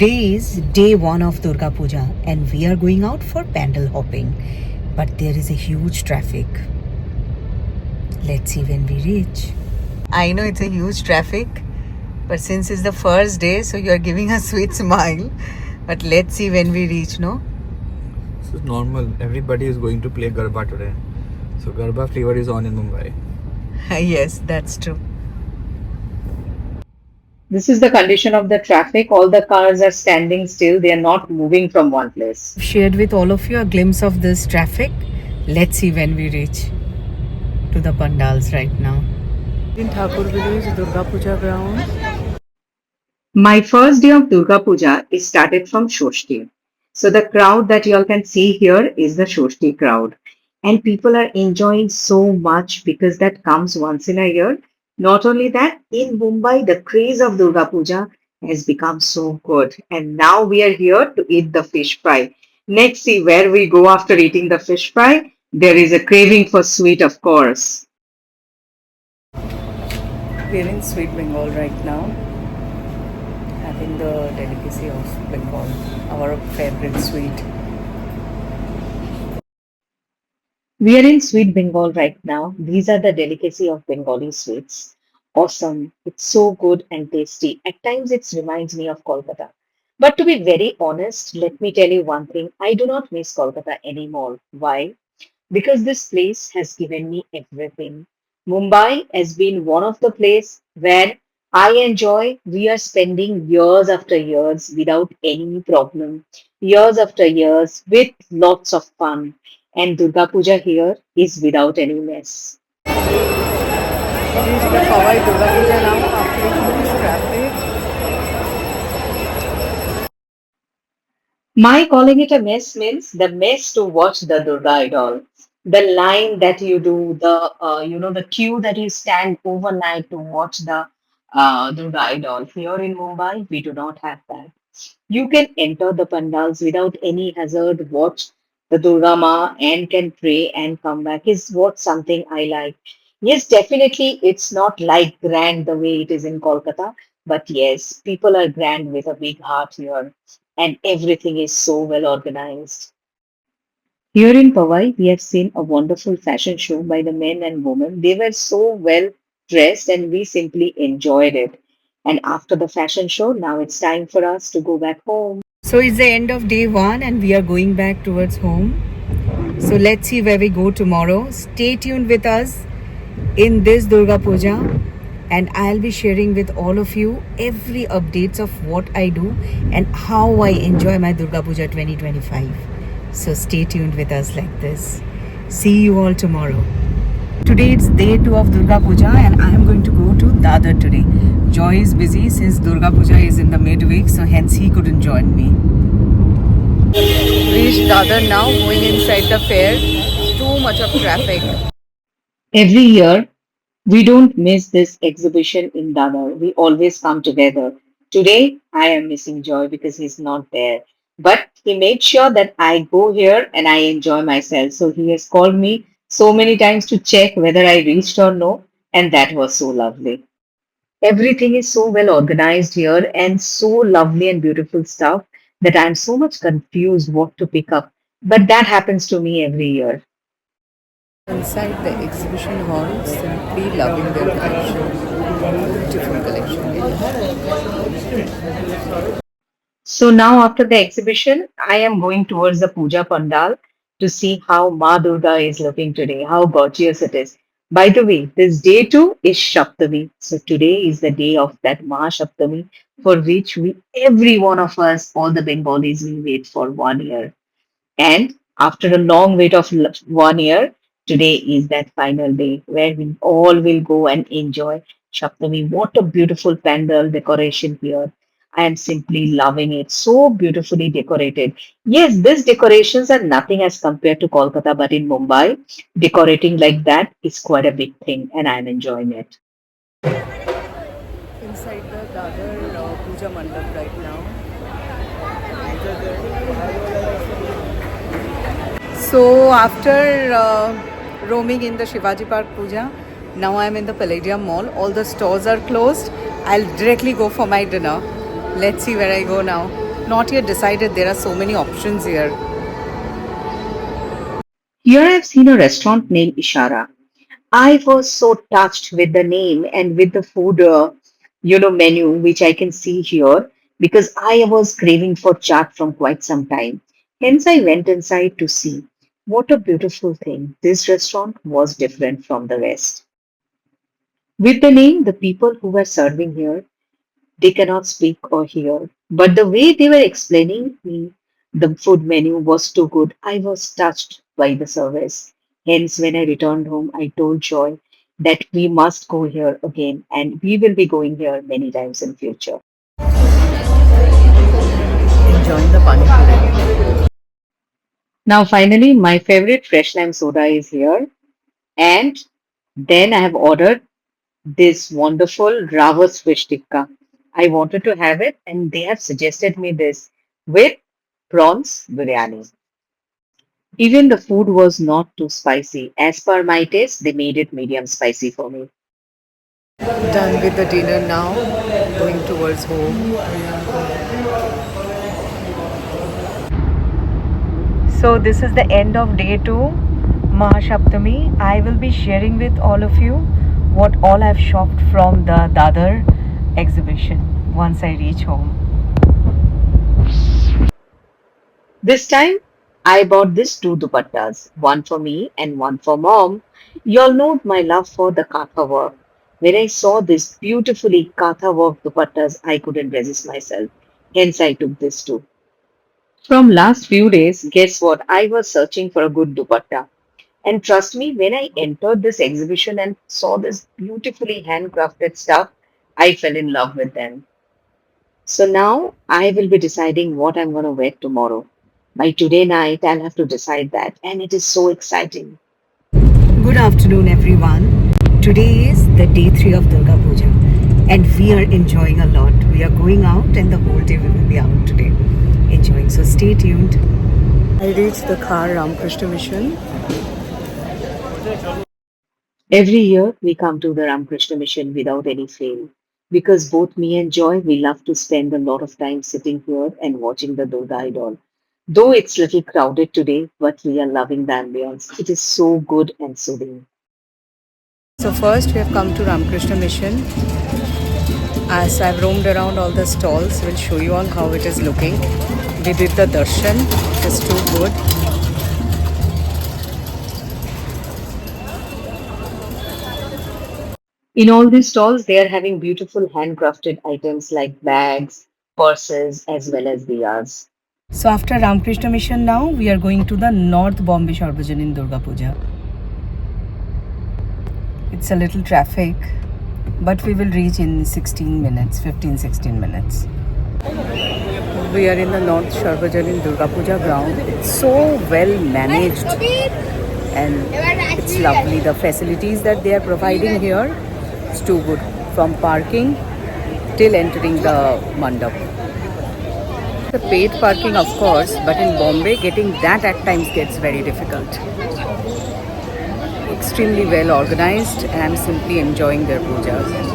Today is day one of Durga Puja and we are going out for pandal hopping. But there is a huge traffic. Let's see when we reach. I know it's a huge traffic, but since it's the first day, so you are giving a sweet smile. But let's see when we reach, no? This is normal. Everybody is going to play Garba today. So Garba fever is on in Mumbai. Yes, that's true. This is the condition of the traffic. All the cars are standing still. They are not moving from one place. Shared with all of you a glimpse of this traffic. Let's see when we reach to the pandals right now. In Thakur village, Durga Puja ground. My first day of Durga Puja is started from Shoshti. So the crowd that you all can see here is the Shoshti crowd. And people are enjoying so much because that comes once in a year. Not only that, in Mumbai, the craze of Durga Puja has become so good. And now we are here to eat the fish fry. Next, see where we go after eating the fish fry. There is a craving for sweet, of course. We're in Sweet Bengal right now, having the delicacy of Bengal, our favorite sweet. We are in Sweet Bengal right now. These are the delicacy of Bengali sweets. Awesome. It's so good and tasty. At times it reminds me of Kolkata. But to be very honest, let me tell you one thing. I do not miss Kolkata anymore. Why? Because this place has given me everything. Mumbai has been one of the place where I enjoy. We are spending years after years without any problem, years after years with lots of fun. And Durga Puja here is without any mess. This is the Powai Durga Puja now after a huge traffic. My calling it a mess means the mess to watch the Durga idol. The line that you do, the queue that you stand overnight to watch the Durga idol. Here in Mumbai, we do not have that. You can enter the pandals without any hazard, watch the Durga Ma and can pray and come back is what something I like. Yes, definitely it's not like grand the way it is in Kolkata, but yes, people are grand with a big heart here and everything is so well organized. Here in Powai, we have seen a wonderful fashion show by the men and women. They were so well dressed and we simply enjoyed it. And after the fashion show, now it's time for us to go back home. So it's the end of day one and we are going back towards home. So let's see where we go tomorrow. Stay tuned with us in this Durga Puja and I'll be sharing with all of you every updates of what I do and how I enjoy my Durga Puja 2025. So stay tuned with us like this. See you all tomorrow. Today it's day 2 of Durga Puja and I am going to go to Dadar today. Joy is busy since Durga Puja is in the midweek, so hence he couldn't join me. Reached Dadar now, going inside the fair. Too much of traffic. Every year, we don't miss this exhibition in Dadar. We always come together. Today, I am missing Joy because he's not there. But he made sure that I go here and I enjoy myself. So he has called me so many times to check whether I reached or no. And that was so lovely. Everything is so well organized here and so lovely and beautiful stuff that I'm so much confused what to pick up. But that happens to me every year. Inside the exhibition hall, simply loving their collection. Beautiful collection. So now after the exhibition, I am going towards the Puja Pandal to see how Ma Durga is looking today, how gorgeous it is. By the way, this day too is Shaptami. So today is the day of that Ma Shaptami for which every one of us, all the Bengalis, will wait for 1 year. And after a long wait of 1 year, today is that final day where we all will go and enjoy Shaptami. What a beautiful pandal decoration here. I am simply loving it. So beautifully decorated. Yes, these decorations are nothing as compared to Kolkata, but in Mumbai, decorating like that is quite a big thing, and I'm enjoying it. Inside the Dadar Puja Mandap right now. So after roaming in the Shivaji Park Puja, now I'm in the Palladium Mall. All the stores are closed. I'll directly go for my dinner. Let's see where I go now. not yet decided. There are so many options here. Here I've seen a restaurant named Ishara. I was so touched with the name and with the food, menu which I can see here because I was craving for chaat from quite some time. Hence, I went inside to see. What a beautiful thing! This restaurant was different from the rest. With the name, the people who were serving here, they cannot speak or hear, but the way they were explaining me the food menu was too good. I was touched by the service. Hence, when I returned home, I told Joy that we must go here again and we will be going here many times in future. Enjoying the pani puri. Now, finally, my favorite fresh lime soda is here. And then I have ordered this wonderful Ravas fish tikka. I wanted to have it, and they have suggested me this with prawns biryani. Even the food was not too spicy. As per my taste, they made it medium spicy for me. Done with the dinner now. Going towards home. So this is the end of day 2, Mahasaptami. I will be sharing with all of you what all I've shopped from the Dadar exhibition once I reach home. This time, I bought these two dupattas, one for me and one for mom. You all know my love for the katha work. When I saw this beautifully katha work dupattas, I couldn't resist myself. Hence, I took this too. From last few days, guess what? I was searching for a good dupatta. And trust me, when I entered this exhibition and saw this beautifully handcrafted stuff, I fell in love with them. So now I will be deciding what I'm going to wear tomorrow. By today night, I'll have to decide that. And it is so exciting. Good afternoon, everyone. Today is the day 3 of Durga Puja, and we are enjoying a lot. We are going out, and the whole day we will be out today enjoying. So stay tuned. I reached the Khar Ramakrishna Mission. Every year, we come to the Ramakrishna Mission without any fail. Because both me and Joy, we love to spend a lot of time sitting here and watching the Durga idol. Though it's little crowded today, but we are loving the ambience. It is so good and soothing. So first we have come to Ramakrishna Mission. As I've roamed around all the stalls, we'll show you all how it is looking. We did the darshan, it is too good. In all these stalls, they are having beautiful handcrafted items like bags, purses, as well as diyas. So after Ramakrishna Mission now, we are going to the North Bombay Sarvajanin Durga Puja. It's a little traffic, but we will reach in 16 minutes, 15-16 minutes. We are in the North Sarvajanin Durga Puja ground. It's so well managed and it's lovely. The facilities that they are providing here, it's too good. From parking till entering the mandap. The paid parking of course, but in Bombay getting that at times gets very difficult. Extremely well organized and I'm simply enjoying their pujas.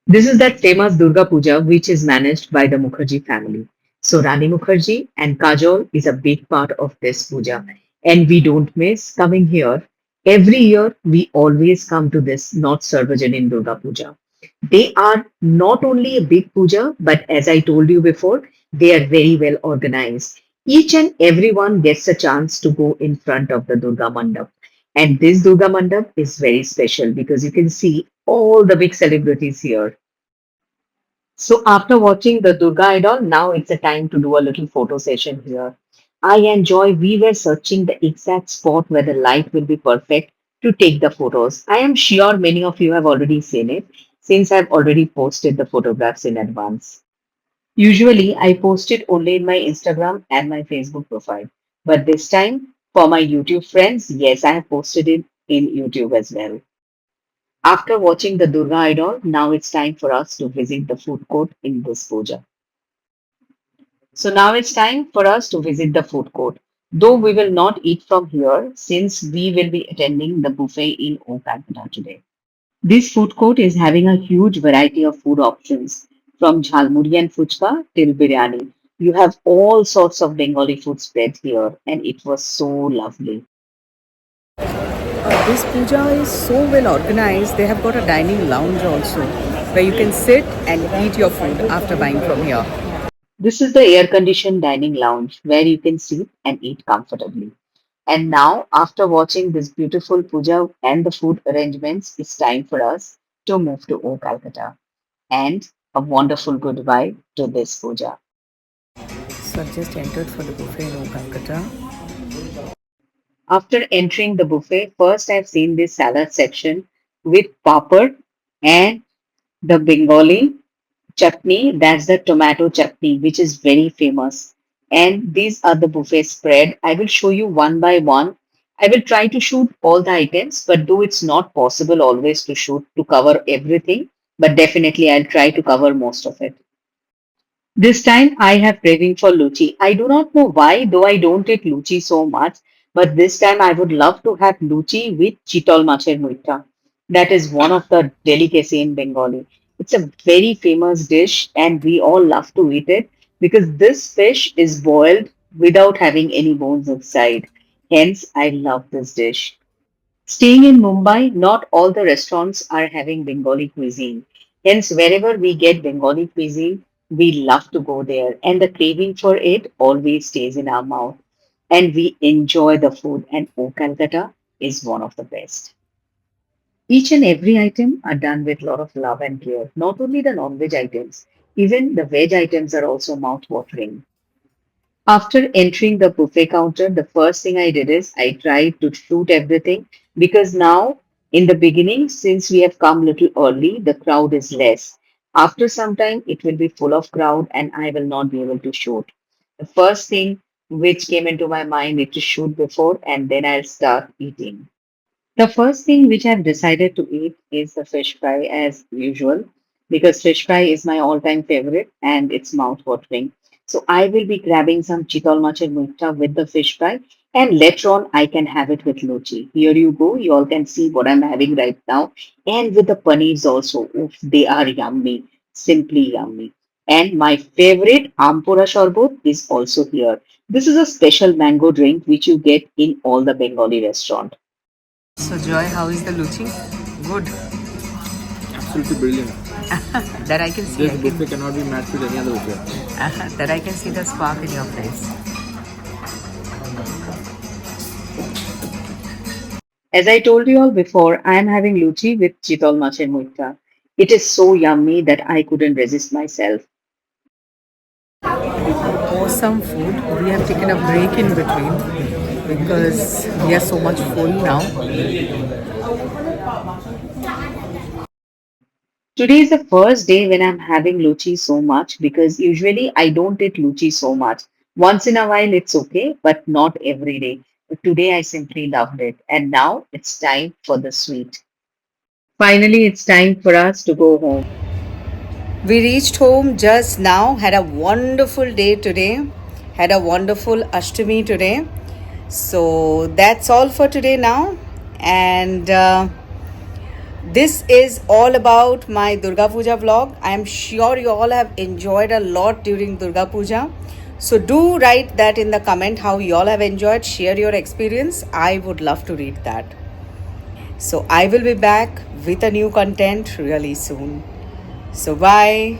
This is that famous Durga Puja which is managed by the Mukherjee family. So Rani Mukherjee and Kajol is a big part of this puja. And we don't miss coming here. Every year we always come to this North Sarvajanin Durga Puja. They are not only a big puja, but as I told you before, they are very well organized. Each and everyone gets a chance to go in front of the Durga Mandap. And this Durga Mandap is very special because you can see all the big celebrities here. So after watching the Durga idol, now it's a time to do a little photo session here. I and Joy, we were searching the exact spot where the light will be perfect to take the photos. I am sure many of you have already seen it since I've already posted the photographs in advance. Usually, I post it only in my Instagram and my Facebook profile. But this time, for my YouTube friends, yes, I have posted it in YouTube as well. After watching the Durga idol, now it's time for us to visit the food court in this puja. So now it's time for us to visit the food court. Though we will not eat from here since we will be attending the buffet in O Calcutta today. This food court is having a huge variety of food options from jhalmuri and fuchka till biryani. You have all sorts of Bengali food spread here, and it was so lovely. This puja is so well organized. They have got a dining lounge also where you can sit and eat your food after buying from here. This is the air conditioned dining lounge where you can sit and eat comfortably. And now, after watching this beautiful puja and the food arrangements, it's time for us to move to O Calcutta. And a wonderful goodbye to this puja. So I've just entered for the buffet in Calcutta. After entering the buffet, first I've seen this salad section with papad and the Bengali chutney, that's the tomato chutney, which is very famous. And these are the buffet spread. I will show you one by one. I will try to shoot all the items, but though it's not possible always to shoot to cover everything, but definitely I'll try to cover most of it. This time I have craving for luchi. I do not know why, though I don't eat luchi so much, but this time I would love to have luchi with chitol macher muita. That is one of the delicacy in Bengali. It's a very famous dish and we all love to eat it because this fish is boiled without having any bones inside. Hence, I love this dish. Staying in Mumbai, not all the restaurants are having Bengali cuisine. Hence, wherever we get Bengali cuisine, we love to go there, and the craving for it always stays in our mouth. And we enjoy the food, and O Calcutta is one of the best. Each and every item are done with a lot of love and care. Not only the non-veg items, even the veg items are also mouth-watering. After entering the buffet counter, the first thing I did is I tried to shoot everything because now, in the beginning, since we have come little early, the crowd is less. After some time, it will be full of crowd and I will not be able to shoot. The first thing which came into my mind is to shoot before and then I'll start eating. The first thing which I've decided to eat is the fish fry as usual because fish fry is my all-time favorite and it's mouth-watering. So I will be grabbing some chital machar mutta with the fish fry and later on I can have it with luchi. Here you go. You all can see what I'm having right now. And with the paneers also. Oof, they are yummy. Simply yummy. And my favorite Ampura Sharbut is also here. This is a special mango drink which you get in all the Bengali restaurant. So Joy, how is the luchi? Good. Absolutely brilliant. That I can see. This buffet cannot be matched with any other buffet. That I can see the spark in your face. As I told you all before, I am having luchi with chitol macher mutta. It is so yummy that I couldn't resist myself. Awesome food. We have taken a break in between because we are so much full now. Today is the first day when I'm having luchi so much because usually I don't eat luchi so much. Once in a while it's okay, but not every day. But today I simply loved it. And now it's time for the sweet. Finally, it's time for us to go home. We reached home just now, had a wonderful day today, had a wonderful Ashtami today. So that's all for today now. And this is all about my Durga Puja vlog. I am sure you all have enjoyed a lot during Durga Puja. So do write that in the comment how you all have enjoyed. Share your experience. I would love to read that. So I will be back with a new content really soon. So bye.